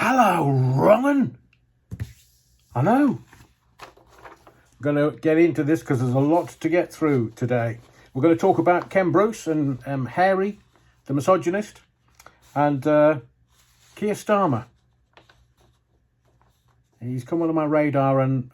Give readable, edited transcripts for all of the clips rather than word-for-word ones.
Hello, wrong'un. I know. I'm going to get into this because there's a lot to get through today. We're going to talk about Ken Bruce and Hairy the misogynist and Keir Starmer. He's come on my radar and,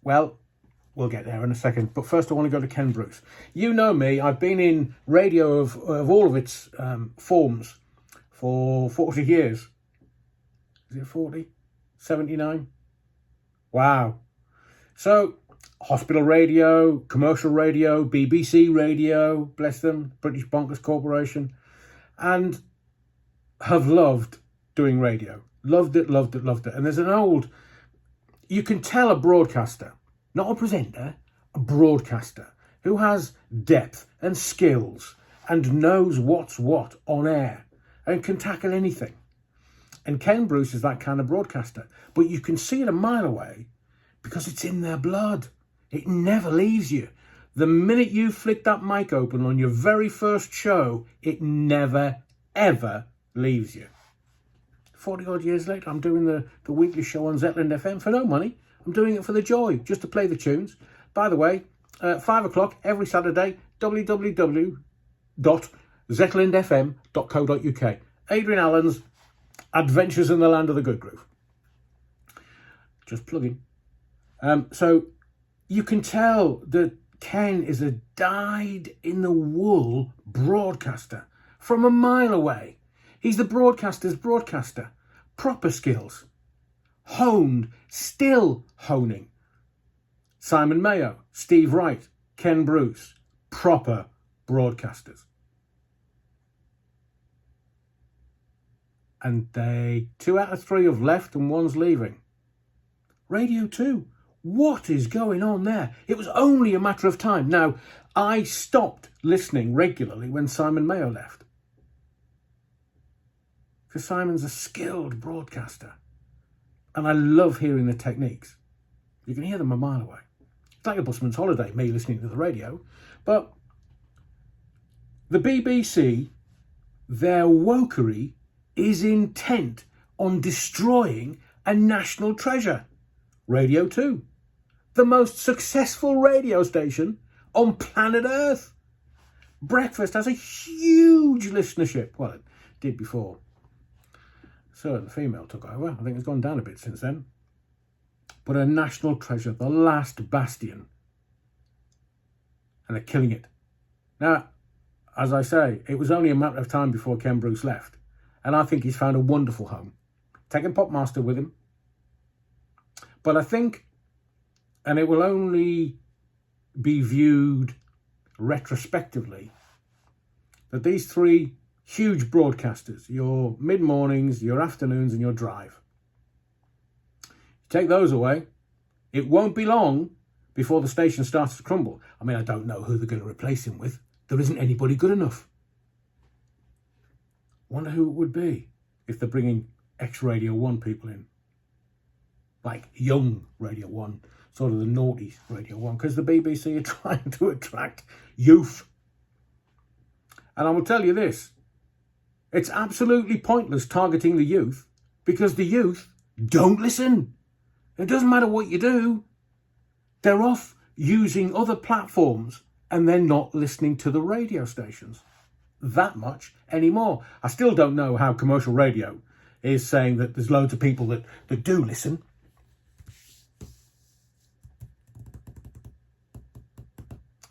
well, we'll get there in a second. But first I want to go to Ken Bruce. You know me, I've been in radio of all of its forms for 40 years. Is it 40? 79? Wow. So, hospital radio, commercial radio, BBC radio, bless them, British Bonkers Corporation, and have loved doing radio. Loved it. And there's an old, you can tell a broadcaster, not a presenter, a broadcaster, who has depth and skills and knows what's what on air and can tackle anything. And Ken Bruce is that kind of broadcaster. But you can see it a mile away because it's in their blood. It never leaves you. The minute you flick that mic open on your very first show, it never, ever leaves you. 40 odd years later, I'm doing the weekly show on Zetland FM for no money. I'm doing it for the joy, just to play the tunes. By the way, 5 o'clock every Saturday, www.zetlandfm.co.uk. Adrian Allen's Adventures in the Land of the Good Groove. Just plugging. So you can tell that Ken is a dyed-in-the-wool broadcaster from a mile away. He's the broadcaster's broadcaster. Proper skills. Honed, still honing. Simon Mayo, Steve Wright, Ken Bruce. Proper broadcasters. And 2 out of 3 have left and 1's leaving. Radio 2. What is going on there? It was only a matter of time. Now, I stopped listening regularly when Simon Mayo left. Because Simon's a skilled broadcaster. And I love hearing the techniques. You can hear them a mile away. It's like a busman's holiday, me listening to the radio. But the BBC, their wokery is intent on destroying a national treasure. Radio 2. The most successful radio station on planet Earth. Breakfast has a huge listenership. Well, it did before a certain female took over. I think it's gone down a bit since then. But a national treasure, the last bastion. And they're killing it. Now, as I say, it was only a matter of time before Ken Bruce left. And I think he's found a wonderful home. Taking Popmaster with him. But I think, and it will only be viewed retrospectively, that these 3 huge broadcasters, your mid-mornings, your afternoons and your drive, take those away, it won't be long before the station starts to crumble. I mean, I don't know who they're going to replace him with. There isn't anybody good enough. Wonder who it would be if they're bringing ex-Radio 1 people in. Like young Radio 1, sort of the naughty Radio 1, because the BBC are trying to attract youth. And I will tell you this, it's absolutely pointless targeting the youth because the youth don't listen. It doesn't matter what you do. They're off using other platforms and they're not listening to the radio stations that much anymore. I still don't know how commercial radio is saying that there's loads of people that do listen.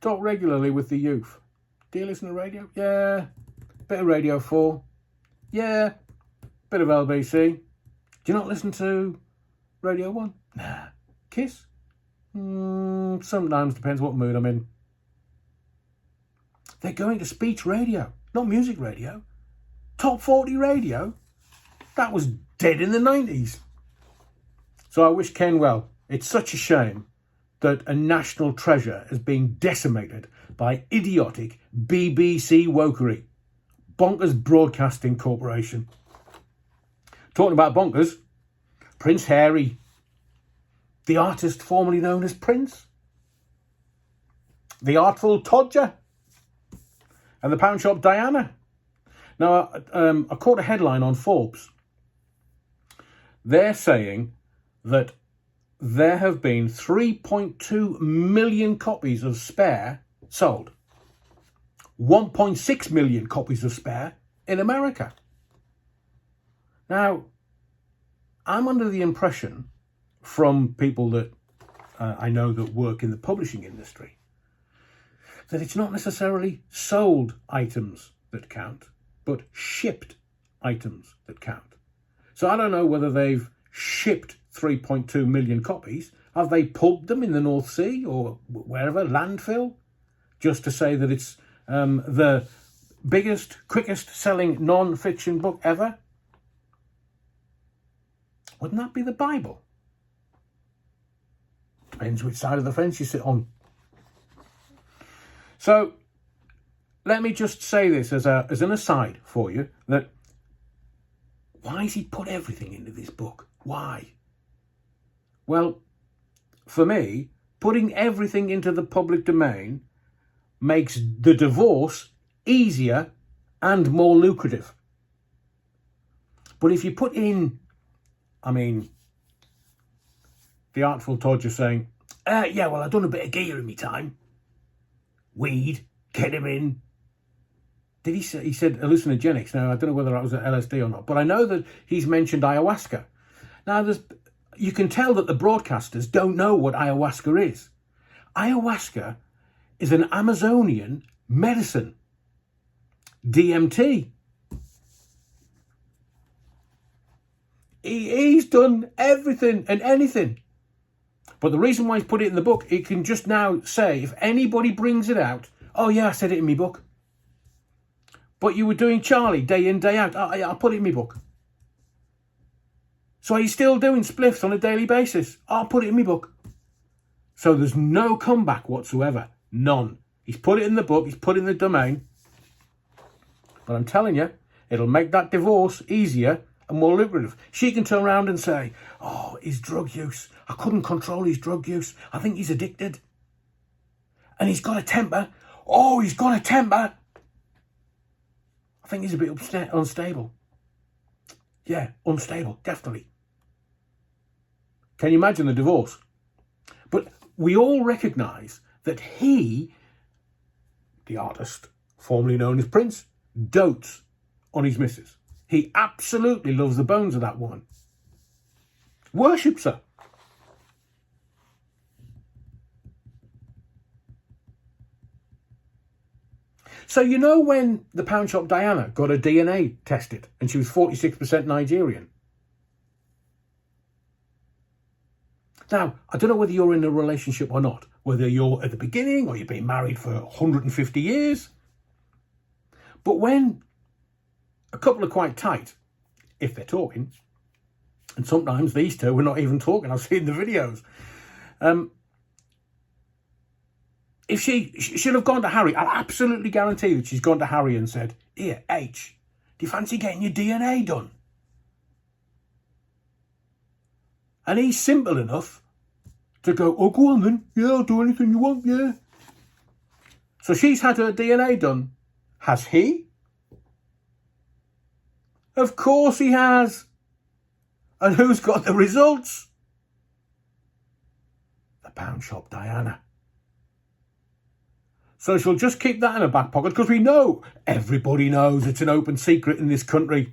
Talk regularly with the youth. Do you listen to radio? Yeah. Bit of Radio 4. Yeah. Bit of LBC. Do you not listen to Radio 1? Nah. Kiss? Sometimes, depends what mood I'm in. They're going to speech radio, not music radio. Top 40 radio? That was dead in the 90s. So I wish Ken well. It's such a shame that a national treasure is being decimated by idiotic BBC wokery. Bonkers Broadcasting Corporation. Talking about bonkers, Prince Hairy, the artist formerly known as Prince, the artful Todger, and the Poundshop Diana. Now, I caught a headline on Forbes they're saying that there have been 3.2 million copies of Spare sold. 1.6 million copies of Spare in America. Now, I'm under the impression from people that I know that work in the publishing industry that it's not necessarily sold items that count, but shipped items that count. So I don't know whether they've shipped 3.2 million copies. Have they pulped them in the North Sea or wherever, landfill, just to say that it's the biggest, quickest selling non-fiction book ever? Wouldn't that be the Bible? Depends which side of the fence you sit on. So let me just say this as an aside for you, that why has he put everything into this book? Why? Well, for me, putting everything into the public domain makes the divorce easier and more lucrative. But if you put in, the Artful Todger saying, yeah, well, I've done a bit of gear in my time. Weed, ketamine. Did he say, he said hallucinogenics? Now, I don't know whether that was an LSD or not, but I know that he's mentioned ayahuasca. Now, you can tell that the broadcasters don't know what ayahuasca is. Ayahuasca is an Amazonian medicine. DMT. He's done everything and anything. But the reason why he's put it in the book, he can just now say, if anybody brings it out, oh yeah, I said it in my book. But you were doing Charlie day in, day out. Oh, yeah, I'll put it in my book. So he's still doing spliffs on a daily basis. I'll put it in my book. So there's no comeback whatsoever. None. He's put it in the book. He's put it in the domain. But I'm telling you, it'll make that divorce easier and more lucrative. She can turn around and say, oh, his drug use. I couldn't control his drug use. I think he's addicted. And he's got a temper. Oh, he's got a temper. I think he's a bit unstable. Yeah, unstable, definitely. Can you imagine the divorce? But we all recognise that he, the artist, formerly known as Prince, dotes on his missus. He absolutely loves the bones of that woman. Worships her. So you know when the Poundshop Diana got her DNA tested and she was 46% Nigerian? Now, I don't know whether you're in a relationship or not, whether you're at the beginning or you've been married for 150 years. But when a couple are quite tight, if they're talking, and sometimes these two were not even talking, I've seen the videos, if she'll have gone to Harry, I'll absolutely guarantee that she's gone to Harry and said, here, H, do you fancy getting your DNA done? And he's simple enough to go, oh, go on then. Yeah, I'll do anything you want, yeah. So she's had her DNA done. Has he? Of course he has. And who's got the results? The Poundshop Diana. So she'll just keep that in her back pocket because we know, everybody knows it's an open secret in this country.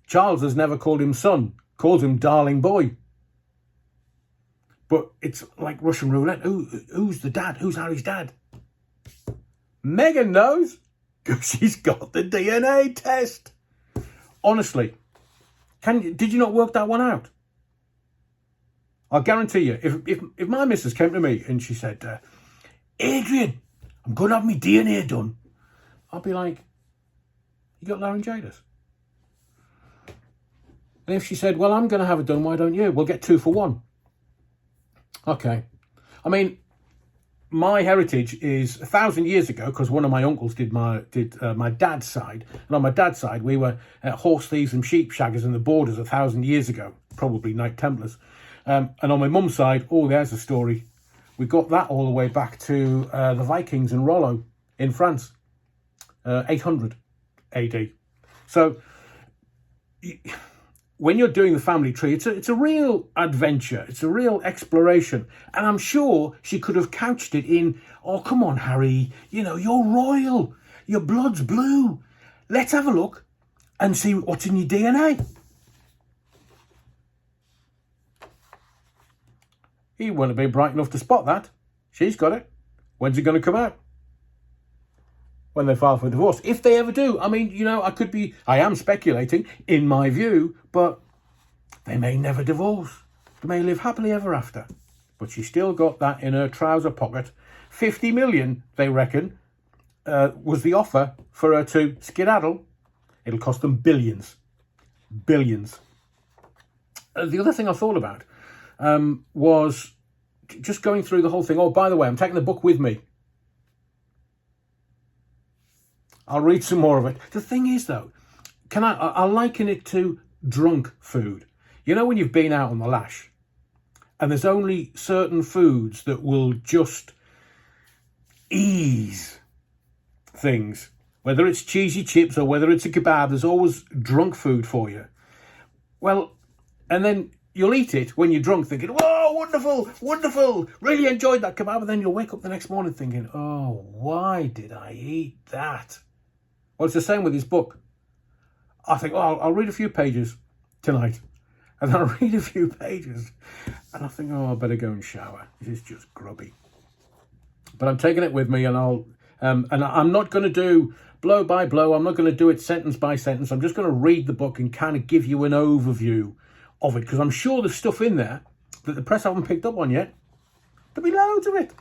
Charles has never called him son, calls him darling boy. But it's like Russian roulette. Who's the dad? Who's Harry's dad? Meghan knows because she's got the DNA test. Honestly, did you not work that one out? I'll guarantee you, if my missus came to me and she said, Adrian, I'm going to have my DNA done, I'll be like, you got laryngitis? And if she said, well, I'm going to have it done, why don't you? We'll get 2 for 1. Okay. I mean, my heritage is 1,000 years ago, because one of my uncles did my dad's side. And on my dad's side, we were horse thieves and sheep shaggers in the borders 1,000 years ago, probably Knight Templars. And on my mum's side, oh, there's a story. We got that all the way back to the Vikings in Rollo in France, 800 AD. So when you're doing the family tree, it's a real adventure. It's a real exploration. And I'm sure she could have couched it in, oh, come on, Harry, you know, you're royal. Your blood's blue. Let's have a look and see what's in your DNA. He wouldn't have been bright enough to spot that. She's got it. When's it going to come out? When they file for divorce. If they ever do. I mean, you know, I am speculating, in my view, but they may never divorce. They may live happily ever after. But she's still got that in her trouser pocket. 50 million, they reckon, was the offer for her to skedaddle. It'll cost them billions. Billions. The other thing I thought about was just going through the whole thing. Oh, by the way, I'm taking the book with me. I'll read some more of it. The thing is, though, I'll liken it to drunk food. You know when you've been out on the lash and there's only certain foods that will just ease things. Whether it's cheesy chips or whether it's a kebab, there's always drunk food for you. Well, and then you'll eat it when you're drunk thinking, whoa, wonderful, wonderful, really enjoyed that kebab. And then you'll wake up the next morning thinking, oh, why did I eat that? Well, it's the same with his book. I think, oh, I'll read a few pages tonight. And I'll read a few pages. And I think, oh, I better go and shower. This is just grubby. But I'm taking it with me, and I'm not going to do blow by blow. I'm not going to do it sentence by sentence. I'm just going to read the book and kind of give you an overview of it, because I'm sure there's stuff in there that the press haven't picked up on yet. There'll be loads of it.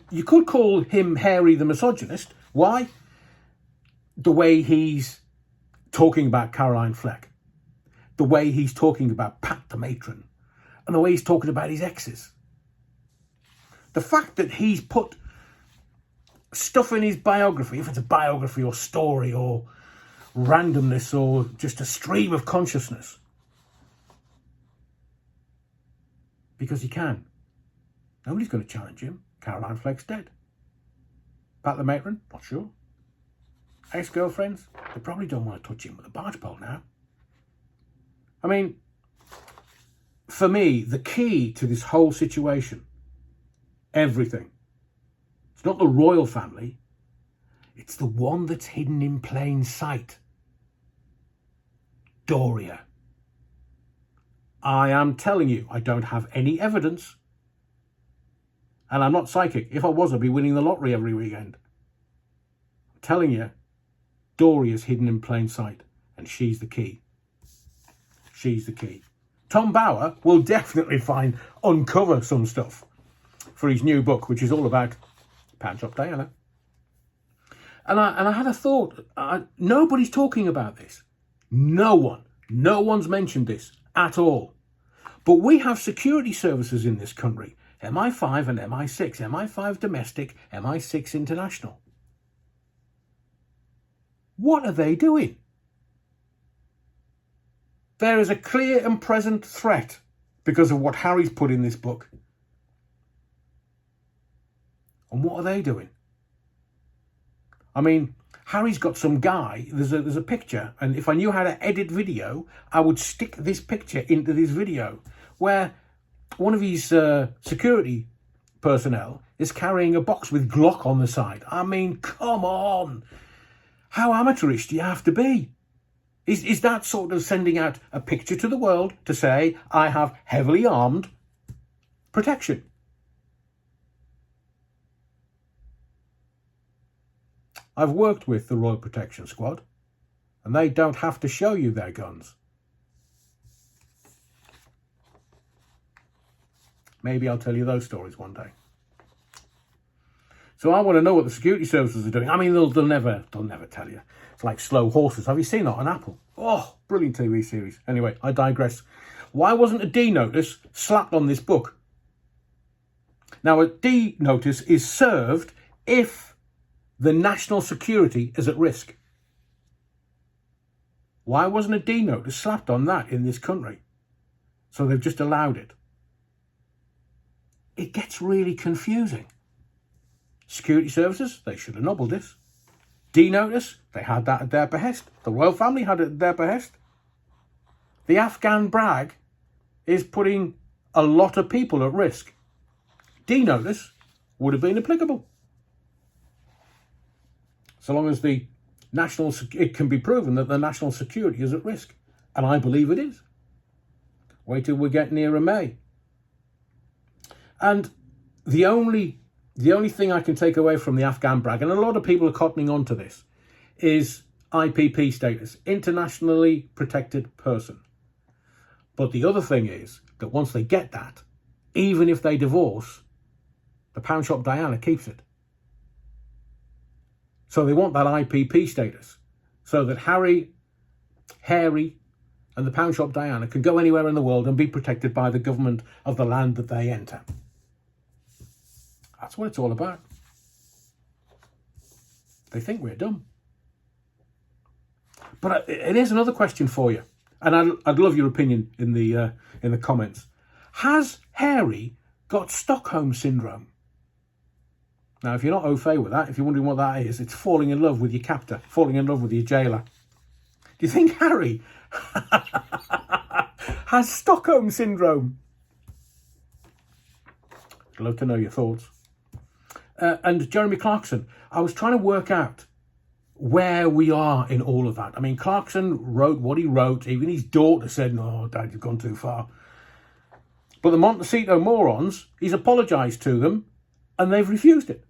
You could call him Hairy the misogynist. Why? The way he's talking about Caroline Fleck, the way he's talking about Pat the matron, and the way he's talking about his exes. The fact that he's put stuff in his biography, if it's a biography or story or randomness or just a stream of consciousness, because he can. Nobody's going to challenge him. Caroline Fleck's dead. Pat the matron, not sure. Ex-girlfriends, they probably don't want to touch him with a barge pole now. I mean, for me, the key to this whole situation, everything, it's not the royal family, it's the one that's hidden in plain sight. Doria. I am telling you, I don't have any evidence. And I'm not psychic. If I was, I'd be winning the lottery every weekend. I'm telling you, Doria's hidden in plain sight. And she's the key. She's the key. Tom Bauer will definitely uncover some stuff for his new book, which is all about Poundshop Diana. And I had a thought. Nobody's talking about this. No one's mentioned this at all. But we have security services in this country. MI5 and MI6. MI5 domestic, MI6 international. What are they doing? There is a clear and present threat because of what Harry's put in this book. And what are they doing? I mean, Harry's got some guy, there's a picture, and if I knew how to edit video, I would stick this picture into this video, where one of his security personnel is carrying a box with Glock on the side. I mean, come on. How amateurish do you have to be? Is that sort of sending out a picture to the world to say, I have heavily armed protection? I've worked with the Royal Protection Squad, and they don't have to show you their guns. Maybe I'll tell you those stories one day. So I want to know what the security services are doing. I mean, they'll never tell you. It's like Slow Horses. Have you seen that on Apple? Oh, brilliant TV series. Anyway, I digress. Why wasn't a D notice slapped on this book? Now, a D notice is served if the national security is at risk. Why wasn't a D notice slapped on that in this country? So they've just allowed it. It gets really confusing. Security services, they should have nobbled this. D-Notice, they had that at their behest. The royal family had it at their behest. The Afghan brag is putting a lot of people at risk. D-Notice would have been applicable. So long as it can be proven that the national security is at risk. And I believe it is. Wait till we get nearer May. And the only thing I can take away from the Afghan brag, and a lot of people are cottoning on to this, is IPP status, internationally protected person. But the other thing is that once they get that, even if they divorce, the Poundshop Diana keeps it. So they want that IPP status so that Hairy and the Poundshop Diana can go anywhere in the world and be protected by the government of the land that they enter. That's what it's all about. They think we're dumb. But it is another question for you, and I'd love your opinion in the comments. Has Hairy got Stockholm Syndrome? Now, if you're not au fait with that, if you're wondering what that is, it's falling in love with your captor, falling in love with your jailer. Do you think Hairy has Stockholm Syndrome? I'd love to know your thoughts. And Jeremy Clarkson, I was trying to work out where we are in all of that. I mean, Clarkson wrote what he wrote. Even his daughter said, "No, Dad, you've gone too far." But the Montecito morons, he's apologised to them, and they've refused it.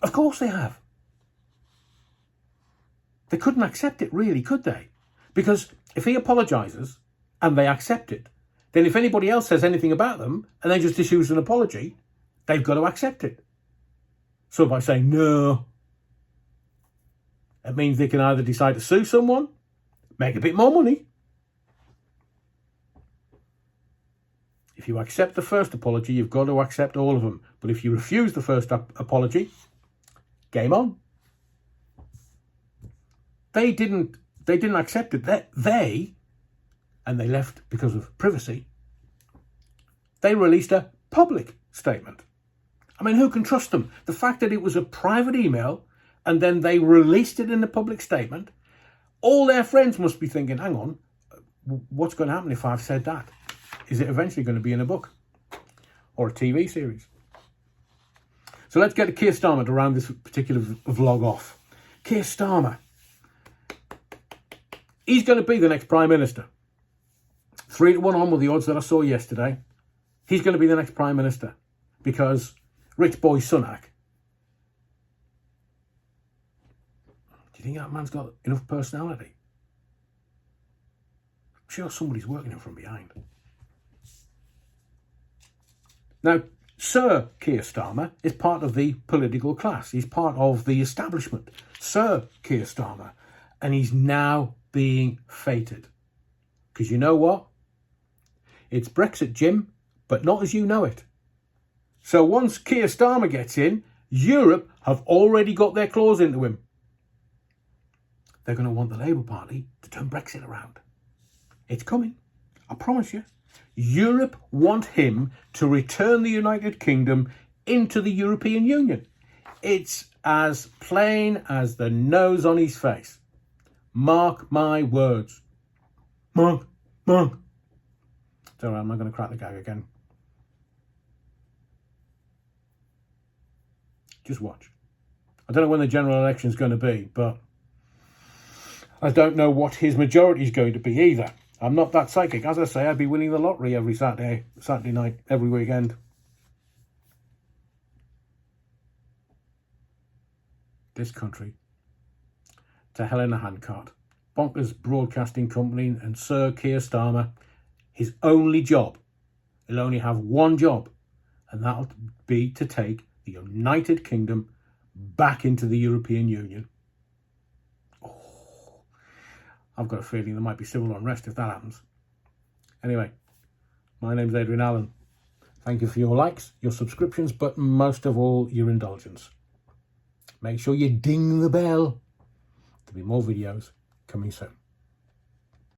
Of course they have. They couldn't accept it, really, could they? Because if he apologises and they accept it, then if anybody else says anything about them and then just issues an apology, they've got to accept it. So by saying no, it means they can either decide to sue someone, make a bit more money. If you accept the first apology, you've got to accept all of them. But if you refuse the first apology, game on. They didn't accept it. And they left because of privacy, they released a public statement. I mean, who can trust them? The fact that it was a private email and then they released it in a public statement, all their friends must be thinking, hang on, what's going to happen if I've said that? Is it eventually going to be in a book or a TV series? So let's get to Keir Starmer to round this particular vlog off. Keir Starmer. He's going to be the next Prime Minister. 3-1 on with the odds that I saw yesterday. He's going to be the next Prime Minister because rich boy Sunak. Do you think that man's got enough personality? I'm sure somebody's working him from behind. Now, Sir Keir Starmer is part of the political class. He's part of the establishment. Sir Keir Starmer. And he's now being feted. Because you know what? It's Brexit, Jim, but not as you know it. So once Keir Starmer gets in, Europe have already got their claws into him. They're going to want the Labour Party to turn Brexit around. It's coming. I promise you. Europe want him to return the United Kingdom into the European Union. It's as plain as the nose on his face. Mark my words. Mark. It's all right, I'm not going to crack the gag again. Just watch. I don't know when the general election is going to be, but I don't know what his majority is going to be either. I'm not that psychic. As I say, I'd be winning the lottery every Saturday night, every weekend. This country, to hell in a handcart. Bonkers Broadcasting Company and Sir Keir Starmer, his only job, he'll only have one job, and that'll be to take the United Kingdom back into the European Union. I've got a feeling there might be civil unrest if that happens. Anyway, my name's Adrian Allen. Thank you for your likes, your subscriptions, but most of all, your indulgence. Make sure you ding the bell. There'll be more videos coming soon.